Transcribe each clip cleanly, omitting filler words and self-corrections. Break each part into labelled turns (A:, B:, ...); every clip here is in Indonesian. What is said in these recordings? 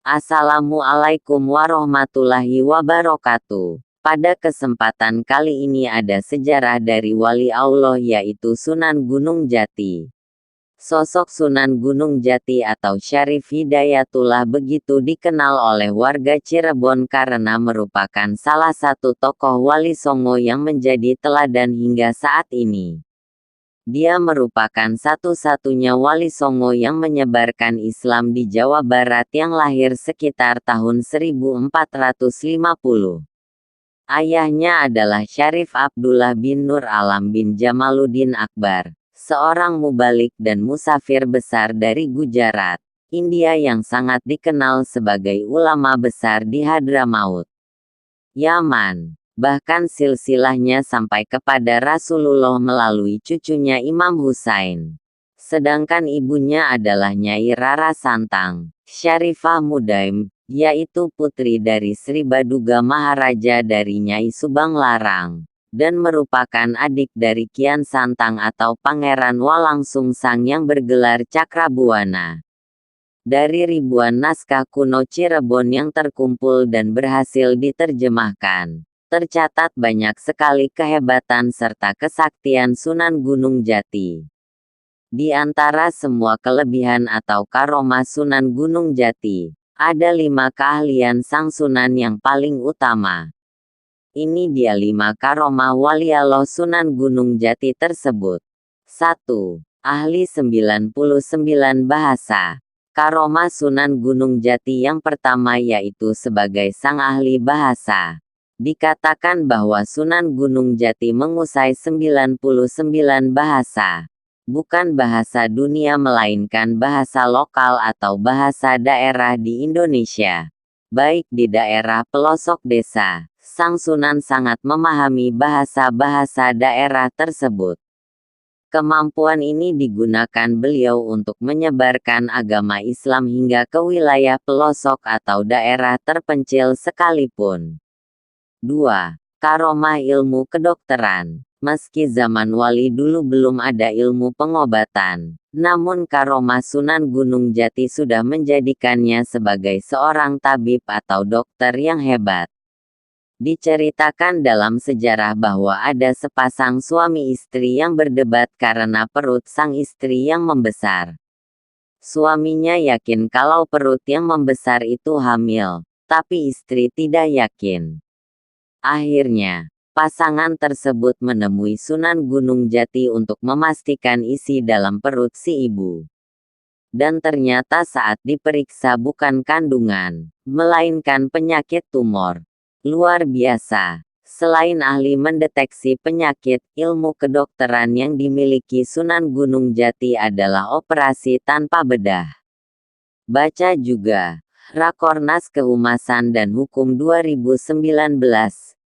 A: Assalamualaikum warahmatullahi wabarakatuh. Pada kesempatan kali ini ada sejarah dari wali Allah yaitu Sunan Gunung Jati. Sosok Sunan Gunung Jati atau Syarif Hidayatullah begitu dikenal oleh warga Cirebon karena merupakan salah satu tokoh wali songo yang menjadi teladan hingga saat ini. Dia merupakan satu-satunya wali songo yang menyebarkan Islam di Jawa Barat yang lahir sekitar tahun 1450. Ayahnya adalah Syarif Abdullah bin Nur Alam bin Jamaluddin Akbar, seorang mubalik dan musafir besar dari Gujarat, India yang sangat dikenal sebagai ulama besar di Hadramaut, Yaman. Bahkan silsilahnya sampai kepada Rasulullah melalui cucunya Imam Husain. Sedangkan ibunya adalah Nyai Rara Santang, Syarifah Mudaim, yaitu putri dari Sri Baduga Maharaja dari Nyai Subang Larang, dan merupakan adik dari Kian Santang atau Pangeran Walangsungsang yang bergelar Cakrabuana. Dari ribuan naskah kuno Cirebon yang terkumpul dan berhasil diterjemahkan, tercatat banyak sekali kehebatan serta kesaktian Sunan Gunung Jati. Di antara semua kelebihan atau karomah Sunan Gunung Jati, ada 5 keahlian sang Sunan yang paling utama. Ini dia 5 karomah wali Allah Sunan Gunung Jati tersebut. 1. Ahli 99 bahasa. Karomah Sunan Gunung Jati yang pertama yaitu sebagai sang ahli bahasa. Dikatakan bahwa Sunan Gunung Jati menguasai 99 bahasa. Bukan bahasa dunia melainkan bahasa lokal atau bahasa daerah di Indonesia. Baik di daerah pelosok desa, sang Sunan sangat memahami bahasa-bahasa daerah tersebut. Kemampuan ini digunakan beliau untuk menyebarkan agama Islam hingga ke wilayah pelosok atau daerah terpencil sekalipun. 2. Karomah ilmu kedokteran. Meski zaman wali dulu belum ada ilmu pengobatan, namun karomah Sunan Gunung Jati sudah menjadikannya sebagai seorang tabib atau dokter yang hebat. Diceritakan dalam sejarah bahwa ada sepasang suami istri yang berdebat karena perut sang istri yang membesar. Suaminya yakin kalau perut yang membesar itu hamil, tapi istri tidak yakin. Akhirnya, pasangan tersebut menemui Sunan Gunung Jati untuk memastikan isi dalam perut si ibu. Dan ternyata saat diperiksa bukan kandungan, melainkan penyakit tumor. Luar biasa. Selain ahli mendeteksi penyakit, ilmu kedokteran yang dimiliki Sunan Gunung Jati adalah operasi tanpa bedah. Baca juga Rakornas Kehumasan dan Hukum 2019.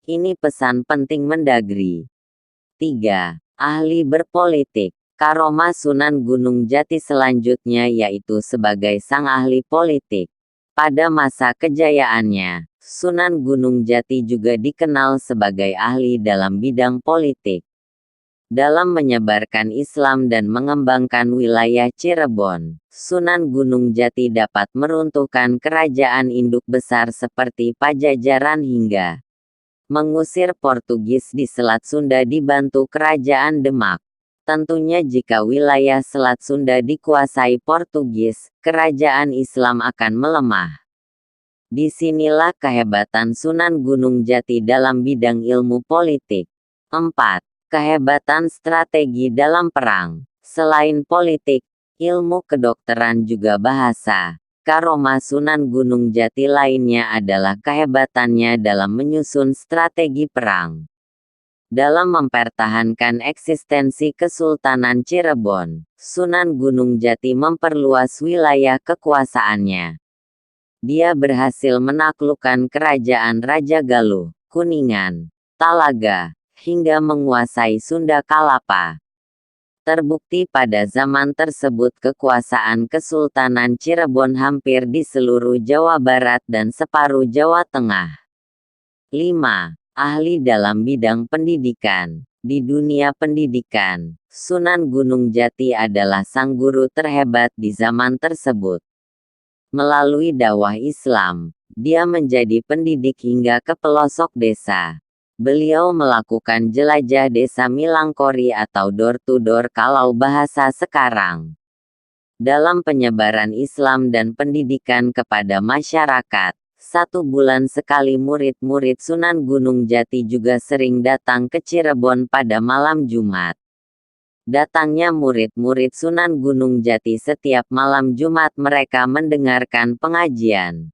A: Ini pesan penting Mendagri. 3. Ahli berpolitik. Karomah Sunan Gunung Jati selanjutnya yaitu sebagai sang ahli politik. Pada masa kejayaannya, Sunan Gunung Jati juga dikenal sebagai ahli dalam bidang politik. Dalam menyebarkan Islam dan mengembangkan wilayah Cirebon, Sunan Gunung Jati dapat meruntuhkan kerajaan induk besar seperti Pajajaran hingga mengusir Portugis di Selat Sunda dibantu Kerajaan Demak. Tentunya jika wilayah Selat Sunda dikuasai Portugis, kerajaan Islam akan melemah. Disinilah kehebatan Sunan Gunung Jati dalam bidang ilmu politik. 4. Kehebatan strategi dalam perang. Selain politik, ilmu kedokteran juga bahasa. Karomah Sunan Gunung Jati lainnya adalah kehebatannya dalam menyusun strategi perang. Dalam mempertahankan eksistensi Kesultanan Cirebon, Sunan Gunung Jati memperluas wilayah kekuasaannya. Dia berhasil menaklukkan kerajaan Raja Galuh, Kuningan, Talaga, hingga menguasai Sunda Kalapa. Terbukti pada zaman tersebut kekuasaan Kesultanan Cirebon hampir di seluruh Jawa Barat dan separuh Jawa Tengah. 5. Ahli dalam bidang pendidikan. Di dunia pendidikan, Sunan Gunung Jati adalah sang guru terhebat di zaman tersebut. Melalui dakwah Islam, dia menjadi pendidik hingga ke pelosok desa. Beliau melakukan jelajah desa Milangkori atau door to door kalau bahasa sekarang. Dalam penyebaran Islam dan pendidikan kepada masyarakat, 1 bulan sekali murid-murid Sunan Gunung Jati juga sering datang ke Cirebon pada malam Jumat. Datangnya murid-murid Sunan Gunung Jati setiap malam Jumat mereka mendengarkan pengajian.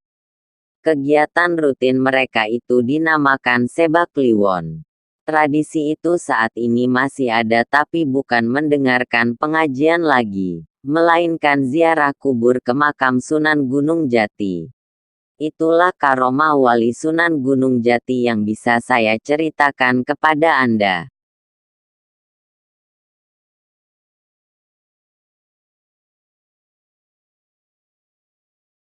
A: Kegiatan rutin mereka itu dinamakan Seba Kliwon. Tradisi itu saat ini masih ada tapi bukan mendengarkan pengajian lagi, melainkan ziarah kubur ke makam Sunan Gunung Jati. Itulah karomah wali Sunan Gunung Jati yang bisa saya ceritakan kepada Anda.